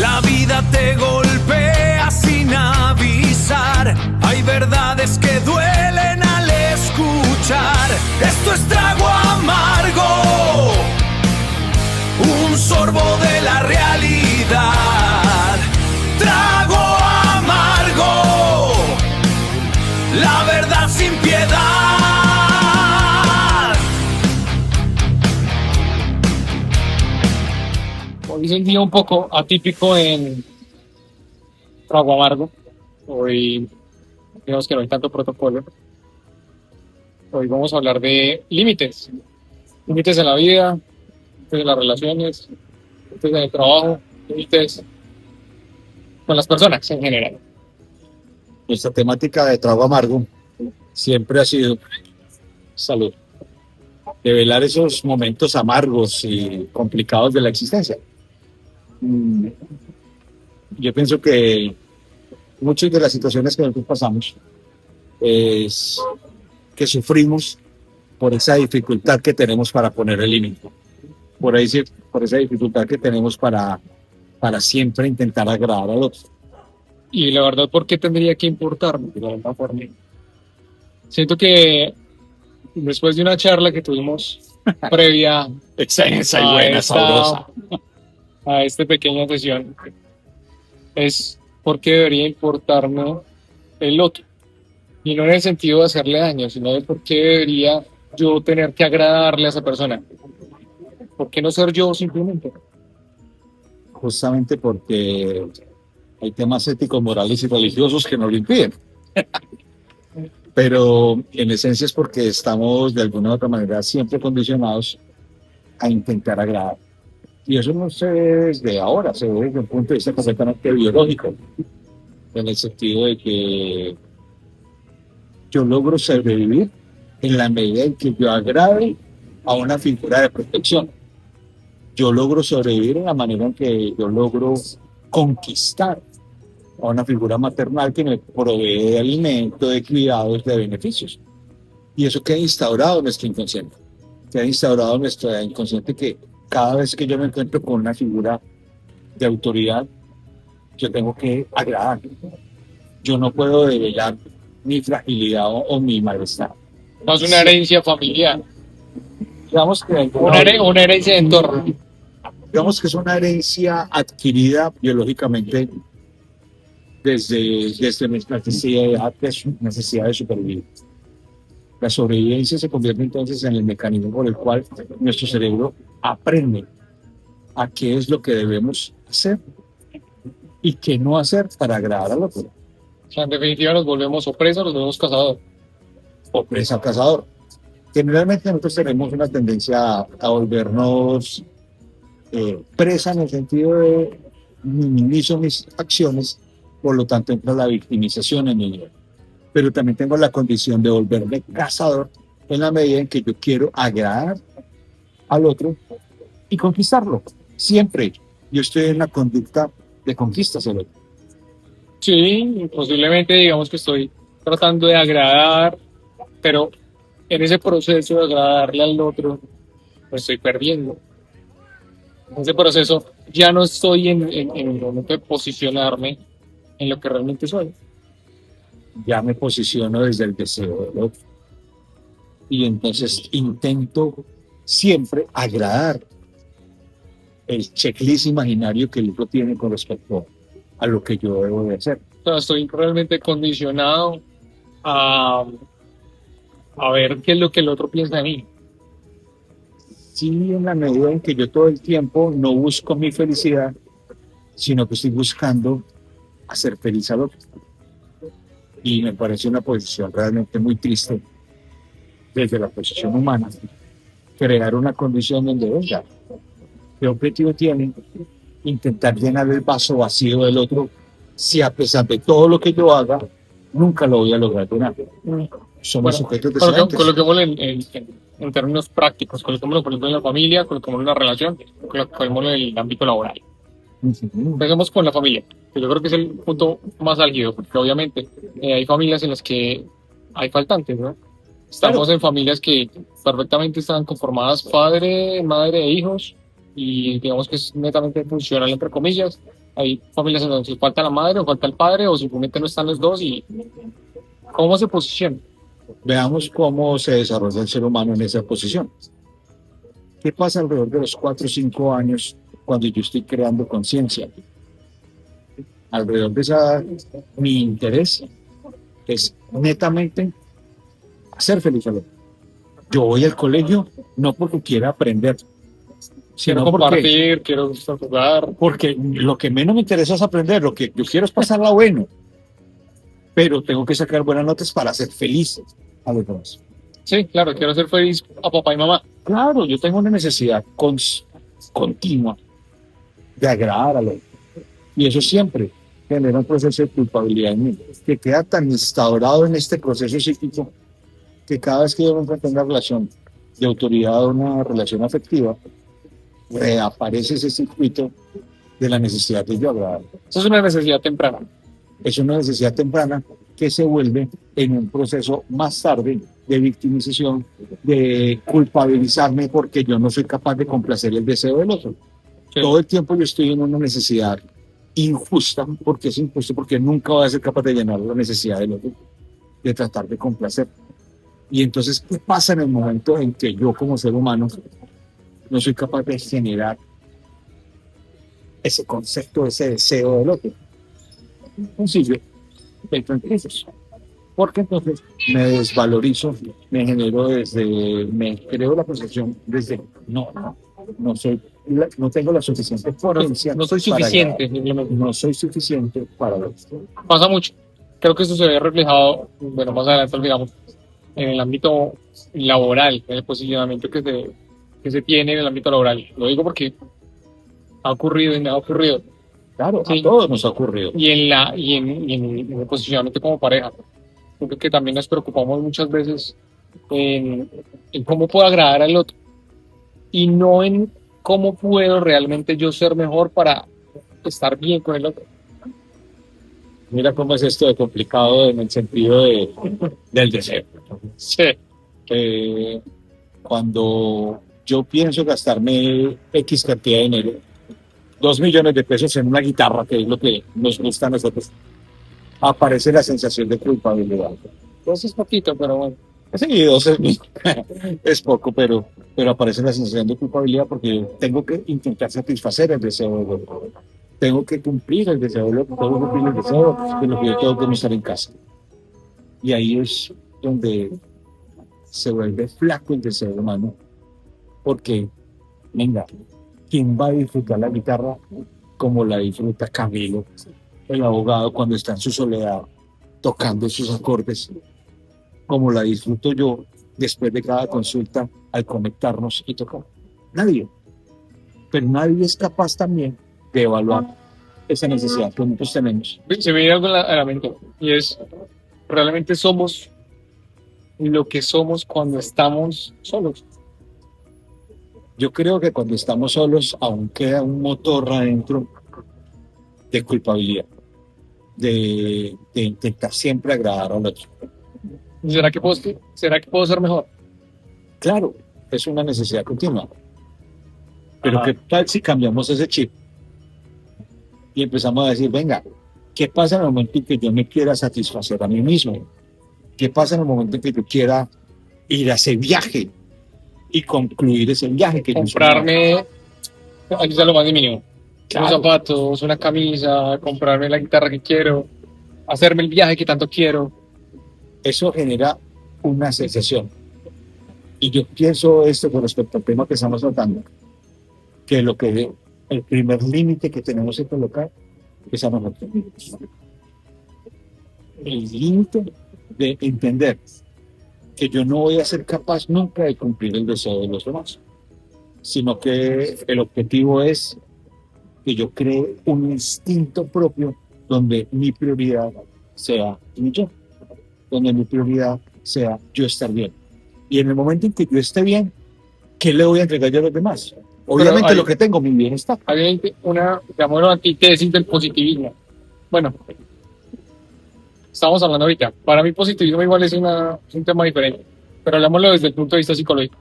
La vida te golpea sin avisar. Hay verdades que duelen al escuchar. Esto es trago amargo, un sorbo de la realidad. Trago amargo, la verdad sin piedad. Hoy es un día un poco atípico en Trago Amargo. Hoy, digamos que no hay tanto protocolo. Hoy vamos a hablar de límites. Límites en la vida, límites en las relaciones, límites en el trabajo, límites con las personas en general. Nuestra temática de trago amargo siempre ha sido salud. Develar esos momentos amargos y complicados de la existencia. Yo pienso que muchas de las situaciones que nosotros pasamos es que sufrimos por esa dificultad que tenemos para poner el límite, por esa dificultad que tenemos para siempre intentar agradar al otro. Y la verdad, ¿por qué tendría que importarme de alguna forma? Siento que después de una charla que tuvimos previa Extensa y buena, sabrosa. a esta pequeña sesión, es por qué debería importarme el otro. Y no en el sentido de hacerle daño, sino de por qué debería yo tener que agradarle a esa persona. ¿Por qué no ser yo simplemente? Justamente porque hay temas éticos, morales y religiosos que nos lo impiden. Pero en esencia es porque estamos de alguna u otra manera siempre condicionados a intentar agradar. Y eso no se ve desde ahora, se ve desde un punto de vista completamente biológico, en el sentido de que yo logro sobrevivir en la medida en que yo agrade a una figura de protección. Yo logro sobrevivir en la manera en que yo logro conquistar a una figura maternal que me provee de alimento, de cuidados, de beneficios. Y eso queda instaurado en nuestro inconsciente. Queda instaurado en nuestro inconsciente que cada vez que yo me encuentro con una figura de autoridad, yo tengo que agradar. Yo no puedo develar mi fragilidad o mi malestar. No es una herencia familiar, Digamos que una herencia de entorno. digamos que es una herencia adquirida biológicamente desde nuestra necesidad de supervivir. La sobrevivencia se convierte entonces en el mecanismo por el cual nuestro cerebro aprende a qué es lo que debemos hacer y qué no hacer para agradar al otro. O sea, en definitiva nos volvemos o presas, nos volvemos cazadores. O presa o cazador. Generalmente nosotros tenemos una tendencia a volvernos presa en el sentido de minimizo mis acciones, por lo tanto entra la victimización en ello. Pero también tengo la condición de volverme cazador en la medida en que yo quiero agradar al otro y conquistarlo. Siempre yo estoy en la conducta de conquista hacia el otro. Sí, posiblemente digamos que estoy tratando de agradar, pero en ese proceso de agradarle al otro, me estoy perdiendo. En ese proceso ya no estoy en el momento de posicionarme en lo que realmente soy. Ya me posiciono desde el deseo del otro. Y entonces intento siempre agradar el checklist imaginario que el otro tiene con respecto a lo que yo debo de hacer. O sea, estoy realmente condicionado a ver qué es lo que el otro piensa de mí. Sí, en la medida en que yo todo el tiempo no busco mi felicidad, sino que estoy buscando hacer feliz al otro. Y me parece una posición realmente muy triste desde la posición humana, crear una condición donde, venga, ¿qué objetivo tiene intentar llenar el vaso vacío del otro si a pesar de todo lo que yo haga, nunca lo voy a lograr llenar? Somos sujetos deseantes. Coloquémoslo en términos prácticos, coloquémoslo por ejemplo en la familia, coloquémoslo en una relación, coloquémoslo en el ámbito laboral. Empecemos con la familia, que yo creo que es el punto más álgido, porque obviamente hay familias en las que hay faltantes, ¿no? Estamos en familias que perfectamente están conformadas padre, madre e hijos, y digamos que es netamente funcional entre comillas, Hay familias en donde falta la madre o falta el padre o simplemente no están los dos y cómo se posiciona. Veamos cómo se desarrolla el ser humano en esa posición. ¿Qué pasa alrededor de los 4 o 5 años cuando yo estoy creando conciencia? Alrededor de esa, mi interés es netamente hacer feliz al otro. Yo voy al colegio no porque quiera aprender, Quiero sino porque, compartir, quiero jugar. porque lo que menos me interesa es aprender, lo que yo quiero es pasarla bueno, pero tengo que sacar buenas notas para ser feliz a los demás. Sí, claro, quiero ser feliz a papá y mamá. Claro, yo tengo una necesidad continua de agradar al otro. Y eso siempre genera un proceso de culpabilidad en mí, que queda tan instaurado en este proceso psíquico que cada vez que yo me enfrento a una relación de autoridad o una relación afectiva, reaparece ese circuito de la necesidad de yo agradar. Eso es una necesidad temprana. Es una necesidad temprana que se vuelve en un proceso más tarde de victimización, de culpabilizarme porque yo no soy capaz de complacer el deseo del otro. Sí. Todo el tiempo yo estoy en una necesidad injusta, porque es injusto, porque nunca voy a ser capaz de llenar la necesidad del otro, de tratar de complacer. Y entonces, ¿qué pasa en el momento en que yo como ser humano no soy capaz de generar ese concepto, ese deseo del otro? Sencillo, entro en crisis. Porque entonces me desvalorizo, me genero me creo la percepción desde no tengo la suficiente potencia. No soy suficiente, simplemente. No soy suficiente para esto. Pasa mucho. Creo que eso se ve reflejado, bueno, más adelante, digamos, en el ámbito laboral, en el posicionamiento que se tiene en el ámbito laboral. Lo digo porque ha ocurrido y me ha ocurrido. Claro, Sí. a todos nos ha ocurrido. Y en el posicionamiento como pareja. Creo que también nos preocupamos muchas veces en cómo puedo agradar al otro y no en cómo puedo realmente yo ser mejor para estar bien con el otro. Mira cómo es esto de complicado en el sentido del deseo. Sí, Cuando yo pienso gastarme X cantidad de dinero, 2 millones de pesos en una guitarra, que es lo que nos gusta a nosotros, aparece la sensación de culpabilidad. entonces es poquito, pero bueno. Sí, 12 es poco, pero aparece la sensación de culpabilidad porque yo tengo que intentar satisfacer el deseo del otro. Tengo que cumplir el deseo del otro, tengo que cumplir el deseo de lo que yo tengo que estar en casa. Y ahí es donde se vuelve flaco el deseo humano, porque, venga, ¿quién va a disfrutar la guitarra como la disfruta Camilo, el abogado, cuando está en su soledad tocando sus acordes, como la disfruto yo después de cada consulta al conectarnos y tocar? Nadie. Pero nadie es capaz también de evaluar esa necesidad que nosotros tenemos. Se me viene algo a la mente y es, realmente somos lo que somos cuando estamos solos. Yo creo que cuando estamos solos aún queda un motor adentro de culpabilidad, de intentar siempre agradar al otro. ¿Será que puedo ser mejor? Claro, es una necesidad continua. Pero Ajá. ¿qué tal si cambiamos ese chip y empezamos a decir, venga, ¿qué pasa en el momento en que yo me quiera satisfacer a mí mismo? ¿Qué pasa en el momento en que yo quiera ir a ese viaje y concluir ese viaje que Comprarme, aquí está lo más de mínimo, Claro. unos zapatos, una camisa, comprarme la guitarra que quiero, hacerme el viaje que tanto quiero. Eso genera una sensación. Y yo pienso esto con respecto al tema que estamos tratando, que el primer límite que tenemos que colocar es a nosotros mismos. El límite de entender que yo no voy a ser capaz nunca de cumplir el deseo de los demás, sino que el objetivo es que yo cree un instinto propio donde mi prioridad sea mi yo, donde mi prioridad sea yo estar bien. Y en el momento en que yo esté bien, ¿qué le voy a entregar yo a los demás? Obviamente hay- lo que tengo, mi bienestar. Hay una, digamos, una antítesis del positivismo. Bueno, estamos hablando ahorita. Para mí positivismo igual es un tema diferente, pero hablemoslo desde el punto de vista psicológico.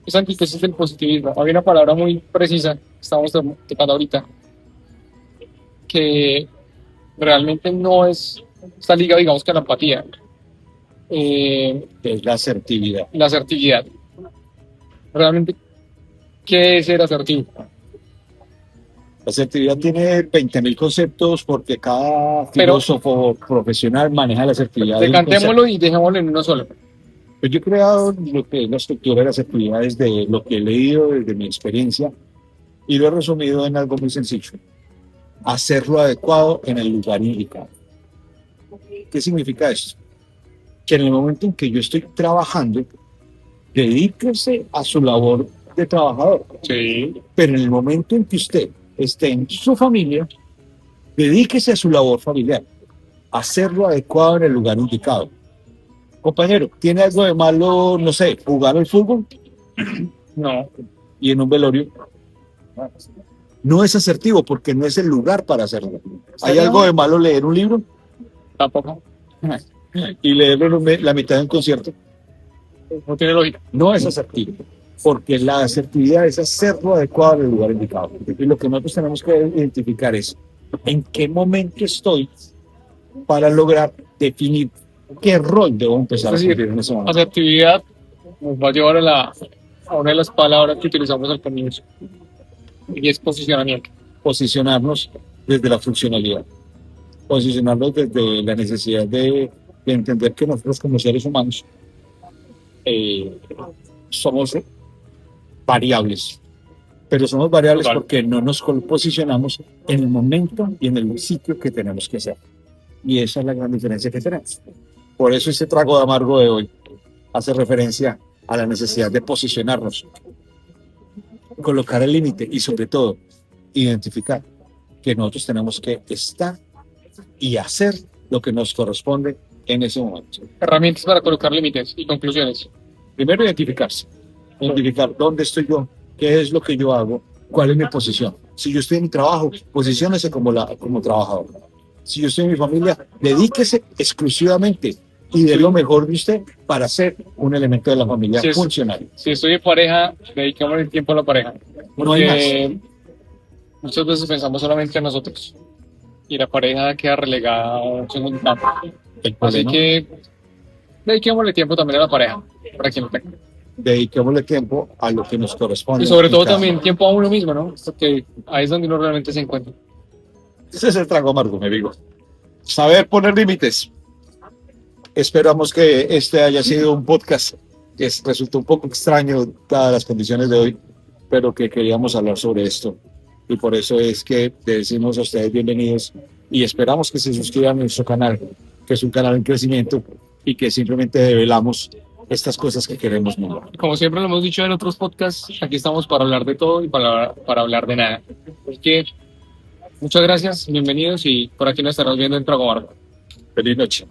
Esa antítesis del positivismo. Hay una palabra muy precisa que estamos tocando ahorita, que realmente no está ligado, digamos, que a la empatía. Es la asertividad. La asertividad. Realmente, ¿qué es ser asertivo? La asertividad tiene 20.000 conceptos porque cada Pero- filósofo profesional maneja la asertividad. de un Decantémoslo y dejémoslo en uno solo. Pues yo he creado lo que es la estructura de las actividades de lo que he leído desde mi experiencia y lo he resumido en algo muy sencillo. Hacerlo adecuado en el lugar indicado. ¿Qué significa esto? Que en el momento en que yo estoy trabajando, dedíquese a su labor de trabajador. Sí. Pero en el momento en que usted esté en su familia, dedíquese a su labor familiar. Hacerlo adecuado en el lugar indicado. Compañero, ¿tiene algo de malo, no sé, jugar al fútbol No, y en un velorio? No es asertivo porque no es el lugar para hacerlo. ¿Hay algo de malo leer un libro tampoco. y leerlo en la mitad de un concierto? No tiene lógica. No es asertivo, porque la asertividad es hacerlo adecuado en el lugar indicado. Y lo que nosotros tenemos que identificar es en qué momento estoy para lograr definir qué rol debo empezar Es a decir, cumplir en ese momento. Asertividad nos va a llevar a una de las palabras que utilizamos al comienzo, y es posicionamiento. Posicionarnos desde la funcionalidad, posicionarnos desde la necesidad de entender que nosotros como seres humanos somos variables, pero somos variables Total. porque no nos posicionamos en el momento y en el sitio que tenemos que ser. Y esa es la gran diferencia que tenemos. Por eso ese trago de amargo de hoy hace referencia a la necesidad de posicionarnos, colocar el límite y sobre todo identificar que nosotros tenemos que estar y hacer lo que nos corresponde en ese momento. Herramientas para colocar límites y conclusiones. Primero identificarse, identificar dónde estoy yo, qué es lo que yo hago, cuál es mi posición. Si yo estoy en mi trabajo, posiciónese como trabajador. Si yo estoy en mi familia, dedíquese exclusivamente y dé lo mejor de usted para ser un elemento de la familia Sí, es- funcional. Si estoy en pareja, dediquémosle el tiempo a la pareja. No hay más. Porque muchas veces pensamos solamente en nosotros y la pareja queda relegada a un segundo plano. El Así problema, que dediquémosle tiempo también a la pareja, para quien lo tenga. dediquémosle tiempo a lo que nos corresponde. Y sobre en todo cada también tiempo a uno mismo, ¿no? Porque ahí es donde uno realmente se encuentra. Ese es el trago amargo, me digo. Saber poner límites. Esperamos que este haya sido un podcast que resultó un poco extraño dadas las condiciones de hoy, pero que queríamos hablar sobre esto. Y por eso es que le decimos a ustedes bienvenidos y esperamos que se suscriban a nuestro canal, que es un canal en crecimiento y que simplemente develamos estas cosas que queremos mostrar. Como siempre lo hemos dicho en otros podcasts, aquí estamos para hablar de todo y para hablar de nada. Así que muchas gracias, bienvenidos y por aquí nos estaremos viendo en Trago Amargo. Feliz noche.